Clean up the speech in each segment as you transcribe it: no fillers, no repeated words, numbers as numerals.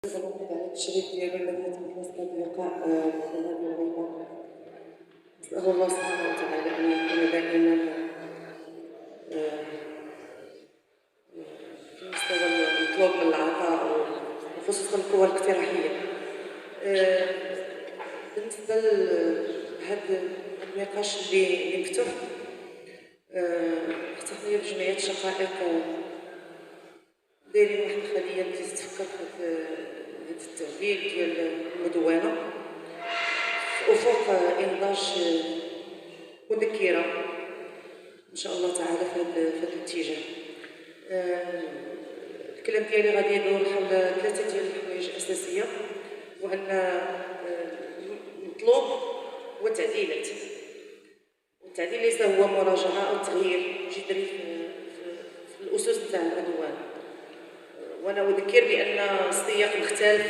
على الشريك ديالو الذي يتمثل بلقاء هذه الغيبة. نسأل الله سبحانه وتعالى أن يكون دائما في مستوى المطلوب من العطاء وخصوصا القوى الاقتراحية. بالنسبة لهذا النقاش اللي مفتوح، احتفالية بجمعية الشقائق دايرين واحد الخلية اللي تتفكر في هذا التعديل ديال المدونة وفوق إنضاج مذكرة إن شاء الله تعالى في هذا الاتجاه. الكلام ديالي غادي يدور حول 3 ديال الحوايج أساسية، وأن المطلوب هو التعديلات. والتعديل ليس هو مراجعة أو تغيير جذري في الأسس نتاع المدونة. وانا اذكر بان السياق مختلف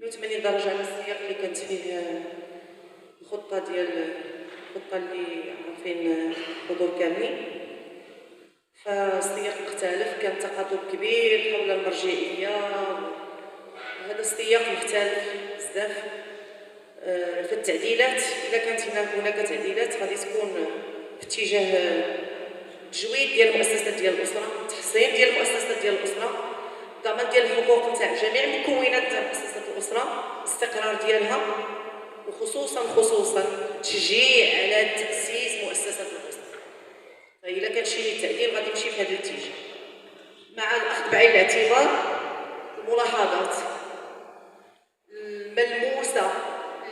180 درجه على السياق اللي كانت فيه الخطه اللي عارفين حضور كاملين. فالسياق مختلف، كان تقاطب كبير حول المرجعيه، هذا السياق مختلف بزاف. في التعديلات اذا كانت هناك تعديلات غادي تكون في اتجاه تجويد ديال المؤسسات ديال الاسره، تحسين ديال المؤسسات ديال الاسره، ضمان ديال الحقوق نتاع جميع المكونات تاع مؤسسات الاسره، الاستقرار ديالها، وخصوصا تشجيع على تاسيس مؤسسات الاسره. فإلا كان شي تعديل غادي يمشي في هذا الاتجاه، مع الاخذ بعين الاعتبار الملاحظات الملموسه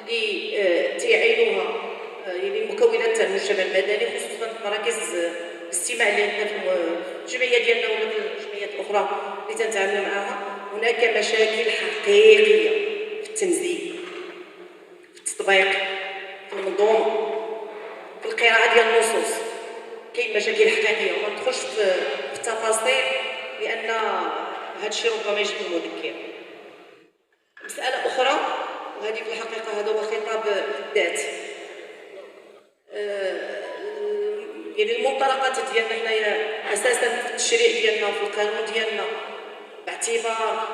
اللي تعينها يعني المكونات تاع المجتمع المدني، خصوصا في مراكز الاستماع اللي عندنا في الجمعيه ديالنا ولا الجمعيات الاخرى اللي تنتعاملوا معها. هناك مشاكل حقيقيه في التنزيل، في التطبيق، في المنظومه، في القراءه ديال النصوص. كاين مشاكل حقيقيه وما ندخلش في التفاصيل لان هذا الشيء ربما يجي في المذكر. مساله اخرى، وهذه في الحقيقه هذا هو خطاب الذات، يعني المنطلقات ديالنا حنايا اساسا في التشريع ديالنا وفي القانون ديالنا باعتبار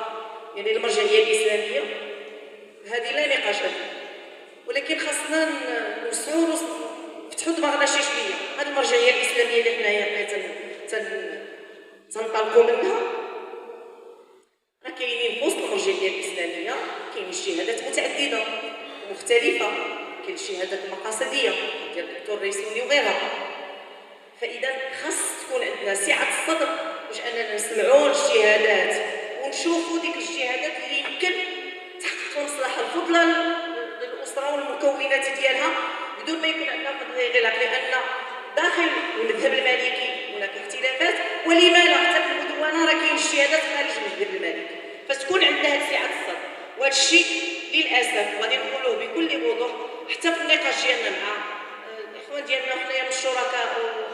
يعني المرجعيه الاسلاميه، هذه لا نقاش فيها، ولكن خاصنا نوسعوا نفتحوا دماغنا شي شويه. هذه المرجعيه الاسلاميه اللي حنايا تنطلقوا منها، راه كاينين في وسط المرجعيه الاسلاميه كاين شهادات متعدده ومختلفه، كاين الشهادات المقاصديه ديال الدكتور الريسوني وغيرها. فاذا خاص تكون عندنا سعه الصدر باش اننا نسمعوا الشهادات ونشوفوا ديك الشهادات اللي يمكن تحقق المصلحه الفضلى للاسره والمكونات ديالها بدون ما يكون عندنا قضيه غلق. لان داخل المذهب المالكي هناك اختلافات، ولما لا حتى في المدونه راه كاين الشهادات خارج المذهب المالكي، فتكون عندنا هذه سعه الصدر. وهذا الشيء للاسف غادي نقولوه بكل وضوح حتى في النقاش ديالنا مع الاخوان ديالنا حنايا من الشركاء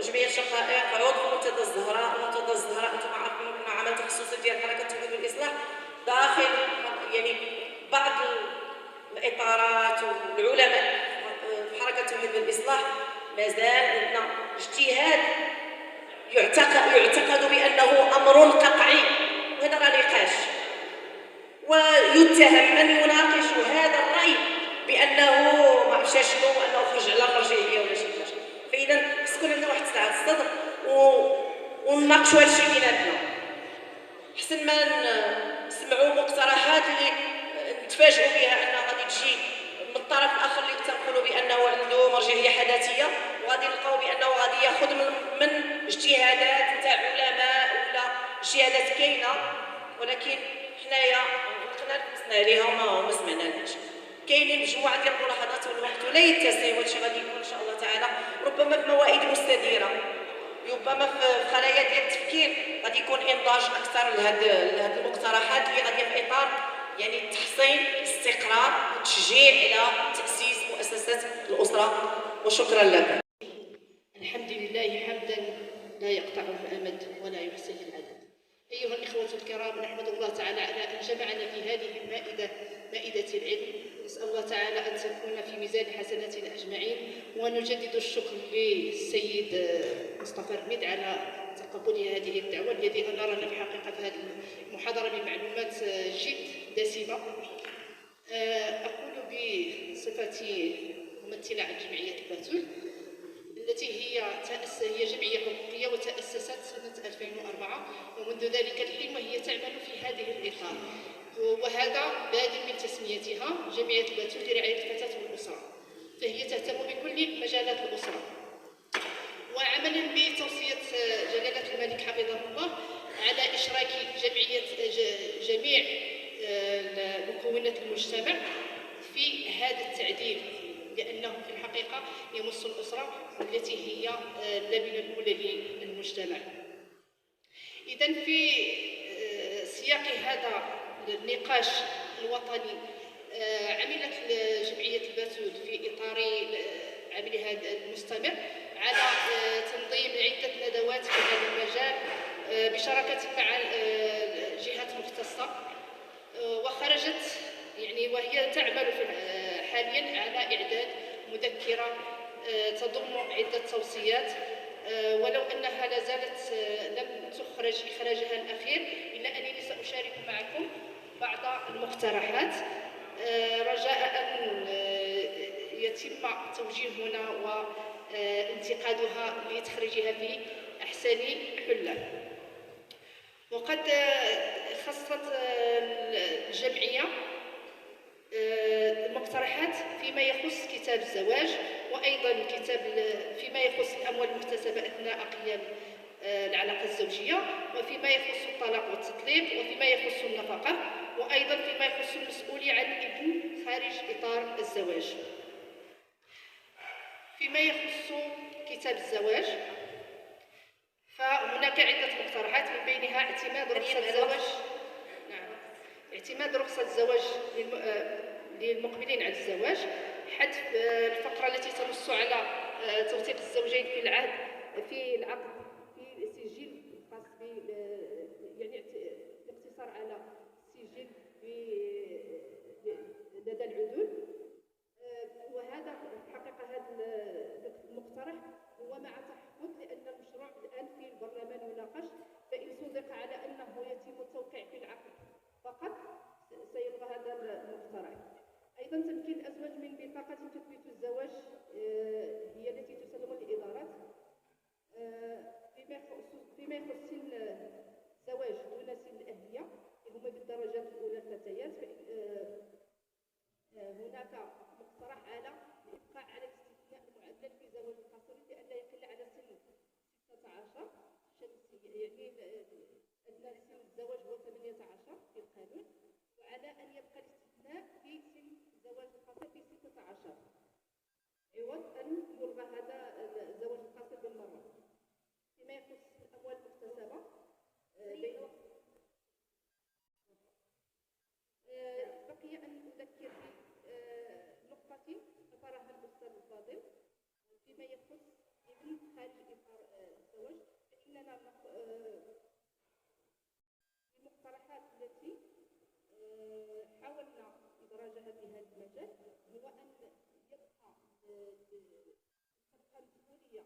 جمعيه الشقائق، عضو منتدى الزهراء. منتدى الزهراء انتم عارفين انه عمل تخصصي ديال حركه التوحيد والاصلاح داخل يعني بعض الاطارات والعلماء في حركه التوحيد والاصلاح. مازال عندنا اجتهاد يعتقد بانه امر قطعي، وهذا راه نقاش، ويتهم من يناقش هذا الراي بانه ما عرفتش شنو، انه خرج على المرجعيه ولا شي حاجه. فاذا خص تكون عندنا واحد سعه الصدر ونناقشوا هذا الشيء بيناتنا، احسن ما نسمعوا مقترحات اللي نتفاجئوا بها انها غادي تجي من الطرف الاخر اللي تنقولوا بانه عنده مرجعيه حداثيه، وغادي نلقاو بانه غادي ياخذ من اجتهادات نتاع علماء ولا اجتهادات كاينه، ولكن حنايا وقفنا نسمع عليها وما سمعناش. كاينين مجموعه ديال الملاحظات والوقت ولا يتسع، وهذا الشيء غادي يكون ان شاء الله تعالى ربما في موائد مستديره، ربما في خلايا ديال التفكير غادي يكون انضاج اكثر لهذه المقترحات اللي غادي في اطار يعني تحصين الاستقرار والتشجيع على تاسيس مؤسسات الاسره. وشكرا لك. الحمد لله حمدا لا يقطعه امد ولا يحصيه العدد. ايها الاخوه الكرام، نحمد الله تعالى على ان جمعنا في هذه المائده، مائده العلم. نسال الله تعالى ان تكون في ميزان حسناتنا اجمعين، ونجدد الشكر للسيد مصطفى الرميد على تقبل هذه الدعوه الذي انارنا بحقيقه هذه المحاضره كلمات جد دسمة. أقول بصفتي ممثلة عن جمعية البتول التي هي جمعية حقوقية وتأسست سنة 2004، ومنذ ذلك الحين وهي تعمل في هذه الإطار، وهذا بادئ من تسميتها جمعية البتول لرعاية الفتاة والأسرة، فهي تهتم بكل مجالات الأسرة. وعملا بتوصية جلالة الملك حفظه الله على إشراك جميع مكونات المجتمع في هذا التعديل، لأنه في الحقيقة يمس الأسرة التي هي اللبنة الأولى للمجتمع. إذن في سياق هذا النقاش الوطني عملت جمعية البتول في إطار عملها المستمر على تنظيم عدة ندوات في هذا المجال بشراكة مع جهات مختصة، وخرجت وهي تعمل حاليا على إعداد مذكرة تضم عدة توصيات، ولو أنها لا زالت لم تخرج إخراجها الأخير، إلا أنني سأشارك معكم بعض المقترحات رجاء أن يتم توجيهنا وانتقادها لتخريجها في أحسن حلة. وقد خصت الجمعية المقترحات فيما يخص كتاب الزواج، وأيضا فيما يخص الأموال المكتسبة أثناء قيام العلاقة الزوجية، وفيما يخص الطلاق والتطليق، وفيما يخص النفقة، وأيضا فيما يخص المسؤولية عن الابن خارج إطار الزواج. فيما يخص كتاب الزواج فهناك عدة مقترحات، من بينها اعتماد رخصة الزواج للمقبلين على الزواج، حذف الفقرة التي تنص على توثيق الزوجين في العقد في سجل خاص الاقتصار على سجل لدى العدول. وهذا الحقيقة هذا المقترح هو مع تحفظ، لأن المشروع الآن في البرلمان يناقش، فإن صدق على أنه يتم التوقيع في العقد فقط سيلغى هذا المقترح. أيضا تمكين الأزواج من بطاقة تثبت الزواج هي التي تسلم للإدارات. فيما يخص سن الزواج دون سن الأهلية هما بالدرجات الأولى الفتيات، هناك مقترح على الإبقاء على الاستثناء المعدل في زواج القاصرين لئلا يقل على سن 16 شمسية، أدنى سن الزواج هو 18 في القانون، وعلى أن يبقى الاستثناء في سن الزواج القاصر في 16 عوض أن يلغى هذا الزواج القاصر بالمرة. فيما يخص الأموال المكتسبة بقي أن أذكر بنقطة ذكرها الأستاذ الفاضل فيما يخص ابن خارج إطار الزواج، فإننا المقترحات التي حاولنا إدراجها في هذا المجال هو أن يبقى الصفقة الدخولية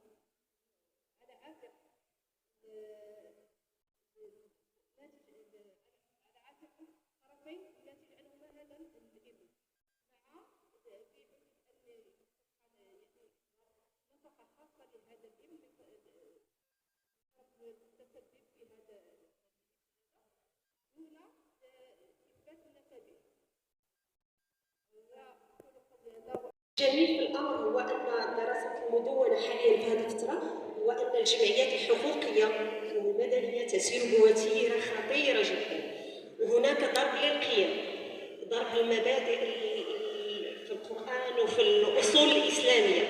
على عاتق طرفين التي يجعلهما هذا الابن، مع نفقة خاصة لهذا الابن تسبب في هذا دون إثبات نسبه. الجميل في الأمر هو أن دراسة المدونة حاليا في هذه الفترة هو أن الجمعيات الحقوقية والمدنية تسير بوتيرة خطيرة جدا، وهناك ضرب للقيم، ضرب المبادئ في القرآن وفي الأصول الإسلامية،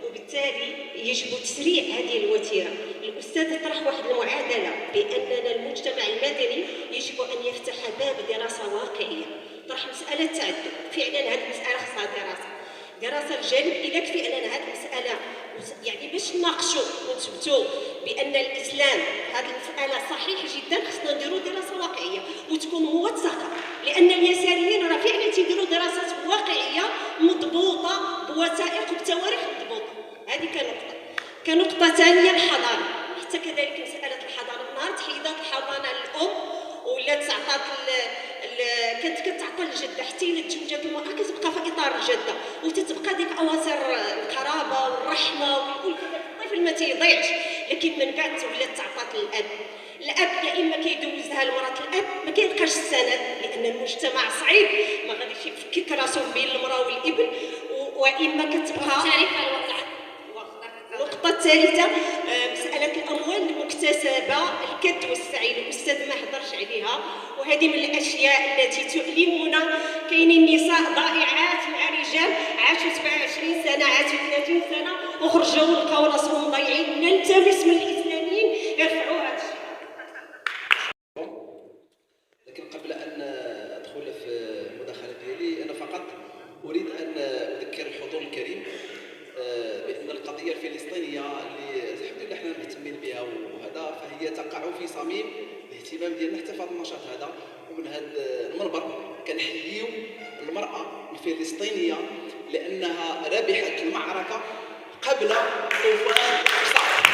وبالتالي يجب تسريع هذه الوتيرة. الأستاذ طرح واحد المعادلة بأننا المجتمع المدني يجب أن يفتح باب دراسة واقعية، طرح مسألة التعدد. فعلا هذه المسألة خصها دراسة الجانب إذا فعلا هذه المسألة باش نناقشوا ونثبتوا بأن الإسلام هذه المسألة صحيح جدا، خصنا نديروا دراسة واقعية وتكون موثقة، لأن اليساريين راه فعلا تيديروا دراسات واقعية مضبوطة بوثائق وبتواريخ مضبوطة. هذه كنقطة ثانية الحضانة، حتى كذلك مسألة الحضانة، نهار تحيدات الحضانة للأم ولات تعطات كانت كتعطى للجده حتى الا تزوجات المراه كتبقى في اطار الجده وتتبقى ديك اواصر القرابه والرحمه الطفل ما تيضيعش. لكن من بعد ولات تعطات للاب. الاب يا اما كيدوزها لمراه الاب ما كيلقاش السند لان المجتمع صعيب ما غاديش يفكك راسو بين المراه والابن، واما كتبقى تعرف الوضع. النقطة الثالثة مسألة الأموال المكتسبة الكد والسعي، الأستاذ ما هضرش عليها وهذه من الأشياء التي تؤلمنا. كاينين نساء ضائعات مع رجال عاشوا 27 سنة عاشوا 30 سنة وخرجوا ولقاو راسهم ضايعين. نلتمس من الإسلاميين يرفعوا هذا الشيء. لكن قبل أن أدخل في المداخلة ديالي أنا فقط أريد أن أذكر الحضور الكريم بأن القضية الفلسطينية اللي الحمد لله احنا مهتمين بها وهذا فهي تقع في صميم الاهتمام ديالنا حتى في هذا النشاط هذا. ومن هذا المنبر كنحييو المرأة الفلسطينية لأنها ربحت المعركة قبل طوفان صعب.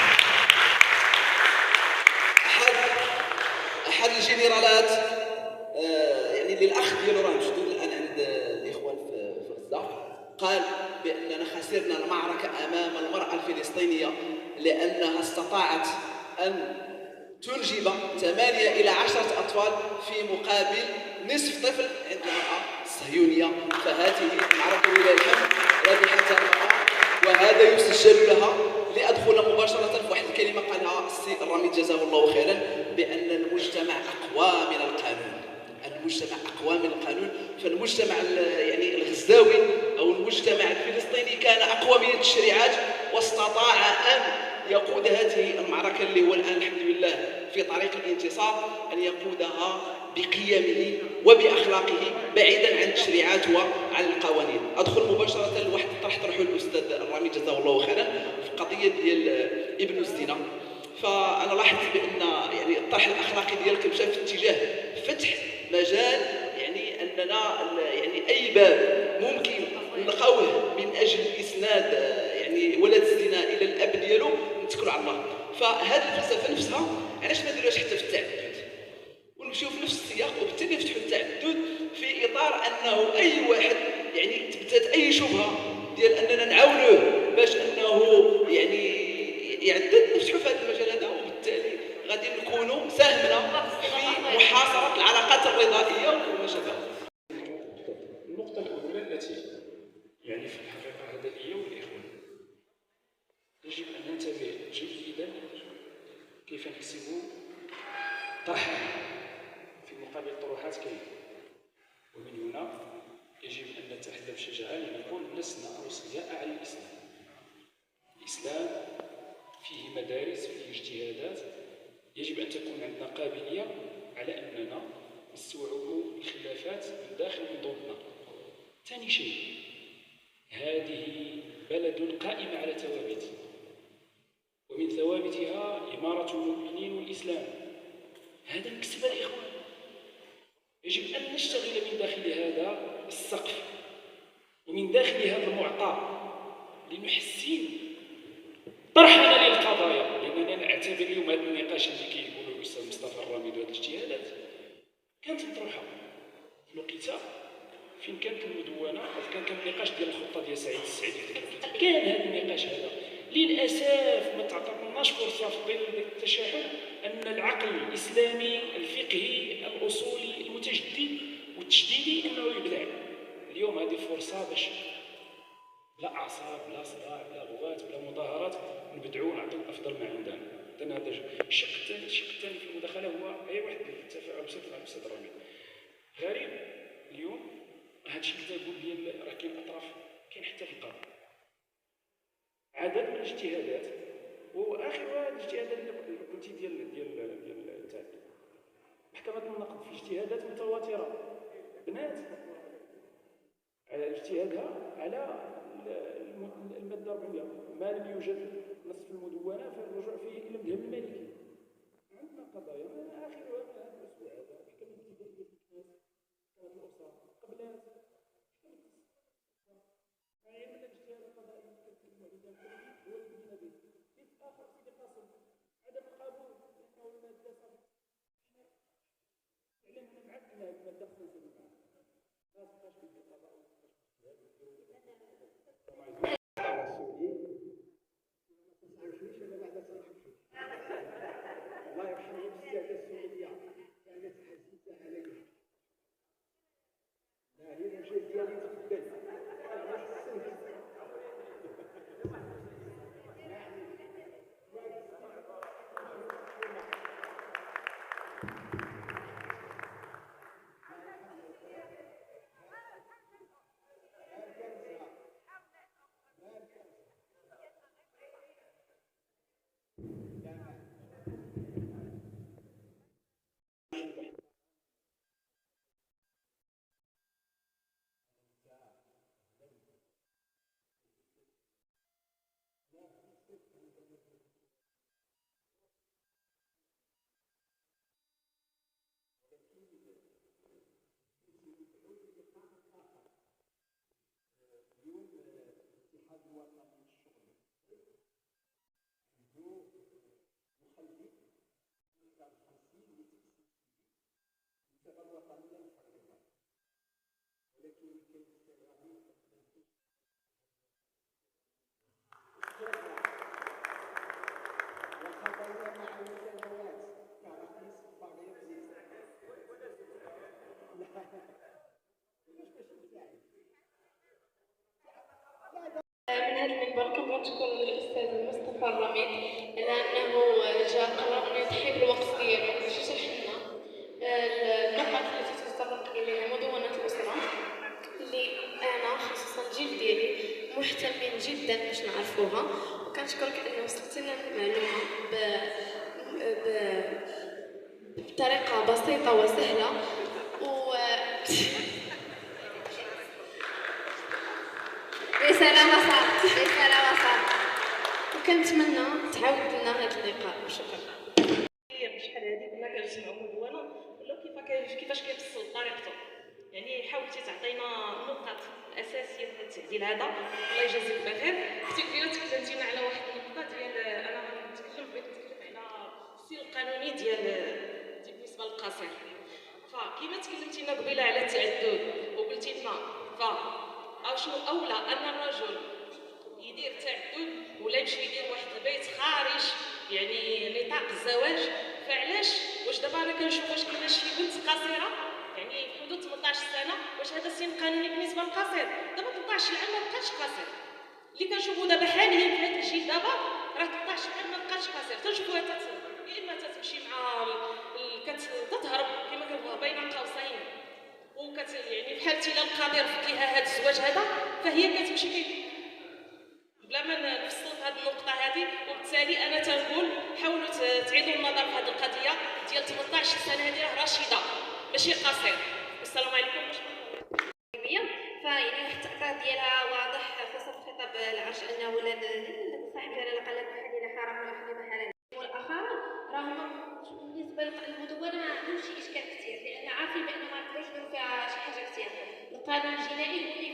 أحد الجنرالات يعني للأخ ديالو راه مشدود الآن عند الإخوان في غزة قال بأننا خسرنا المعركة أمام المرأة الفلسطينية لأنها استطاعت أن تنجب 8 إلى 10 أطفال في مقابل نصف طفل عند المرأة الصهيونية. فهذه المعركة ولله الحمد ربحتها المرأة وهذا يسجل لها. لأدخل مباشرة في واحد الكلمة قالها السي الرميد جزاه الله خيرا بأن المجتمع أقوى من القانون. المجتمع أقوى من القانون. فالمجتمع يعني الغزاوي أو المجتمع الفلسطيني كان أقوى من التشريعات واستطاع أن يقود هذه المعركة اللي هو الآن الحمد لله في طريق الانتصار، أن يقودها بقيمه وبأخلاقه بعيدا عن التشريعات وعن القوانين. أدخل مباشرة لواحد الطرح طرحه الأستاذ الرامي جزاه الله خيرا في قضية ديال ابن الزنا. فأنا لاحظت بأن يعني الطرح الأخلاقي ديالك مشى في اتجاه فتح مجال يعني أننا يعني أي باب ممكن نلقاوه من أجل إسناد يعني ولد الزنا إلى الأب ديالو نتكلوا على الله. فهذه الفلسفة نفسها علاش ما نديروهاش حتى في التعدد ونمشيو في نفس السياق وبالتالي نفتحوا التعدد في إطار أنه أي واحد يعني تبتات أي شبهة ديال أننا نعاونوه باش أنه يعني يعدد نفتحوا في هذا المجال هذا وبالتالي غادي نكونوا ساهمنا في محاصرة العلاقات الرضائية وما شابه. النقطة الأولى التي يعني في الحقيقة هذا لي والإخوان يجب أن ننتبه جيدا كيف نحسب طرحنا في مقابل طروحات كريمة. ومن هنا يجب أن نتحدى بشجاعة لنقول لسنا أوصياء على الإسلام. الإسلام فيه مدارس فيه اجتهادات يجب أن تكون عندنا قابلية على أننا نستوعب الخلافات من داخل منظومتنا. ثاني شيء هذه بلد قائمة على ثوابت ومن ثوابتها إمارة المؤمنين والإسلام. هذا نكسب الإخوان. يجب أن نشتغل من داخل هذا السقف ومن داخل هذا المعطى لنحسن طرحنا للقضايا. لأننا نعتبر اليوم هذا النقاش اللي كيقولوا الأستاذ مصطفى الرامي وهذه الاجتهادات كانت مطروحة في الوقيته فين كانت المدونة أو كان النقاش ديال الخطة ديال سعيد السعيدي في ذاك الوقت. كان هذا النقاش هذا للأسف ما تعطيناش فرصة في ظل التشاحن أن العقل الإسلامي الفقهي الأصولي المتجدد والتجديدي أنه يبدع. اليوم هذه فرصة باش لا أعصاب لا صداع لا لغات بلا مظاهرات نبدعوا ونعطيو أفضل ما عندنا. إذن هذا الشق الثاني في المداخلة هو أي واحد التفاعل بسيط مع الأستاذ رامي. غريب اليوم هذا الشيء اللي تقول ديال راه كاين أطراف كاين حتى في القضاء عدد من الاجتهادات واخرها الاجتهادات اللي قلتي ديال تاع محكمة النقد في اجتهادات متواترة بنات على اجتهادها على المادة 400 ما لم يوجد نص في المدونة فالرجوع فيه إلى المذهب المالكي. عندنا قضايا آخرها هذا الأسبوع هذا محكمة ابتدائية في الكنيس كانت الأسرة قبل هي من الاجتهاد القضائي المعتمد هو الذي به كيف آخر سيدي قاسم عدم القبول لأنه المادة صافي فعلا هنا معدنا المادة 5 من هذا المنبر كنبغي نشكر الأستاذ مصطفى الرميد على أنه جا قرر أنه يضحي بالوقت ديالو باش يشرح لنا النقط التي تتطرق إليها مدونة الأسرة اللي أنا خصوصا الجيل ديالي مهتمين جدا باش نعرفوها، وكنشكرك أنه وصلت لنا المعلومة بطريقة بسيطة وسهلة رسالة وصلت وكنتمنى تعاود لنا هذا اللقاء. شكرا. بشحال هادي كنا كنسمعوا مدونه ولا كيفاش كيفصل طريقته، يعني حاولتي تعطينا النقط الاساسيه في هذا التعديل هذا، الله يجازيك بخير. كنتي قبيله تكلمتينا على واحد النقطه ديال انا بغيت نتكلم على السير القانوني ديال بالنسبه للقصير. فكيما تكلمتينا قبيله على التعدد وقلتي لنا شنو اولى ان الرجل يدير تعدد ولا يمشي يدير واحد البيت خارج يعني نطاق الزواج، فعلاش واش دابا انا كنشوف واش كاينه شي بنت قصيره يعني في حدود 18 سنه، واش هذا سن قانوني بالنسبه للقصير؟ دابا 13 عام ما بقاش قصير، اللي كنشوفوا دابا حاليا في هذا الجيل دابا راه 13 عام ما بقاش قصير، تنشوفوها يا اما تتمشي مع كتهرب كما كنقولوا بين قوسين يعني بحال تيلا القادر فيها هذا الزواج هذا، فهي كتمشي بلا ما نفصل في هذه النقطه هذه. وبالتالي انا تنقول حاولوا تعيدوا النظر في هذه القضيه ديال 18 سنه، هذه راه رشيده ماشي قصير. والسلام عليكم. فيعني التأثير ديالها واضح خصوصا في خطاب العرش انه ولاد صاحب جلاله قال لك حليل حرام وحليل حلال، والاخرى راهم بالنسبه للمدونه ما عندهمش اشكال كثير لان عارفين بان ما نقدروش نديروا فيها شي حاجه كثير. القانون الجنائي هو اللي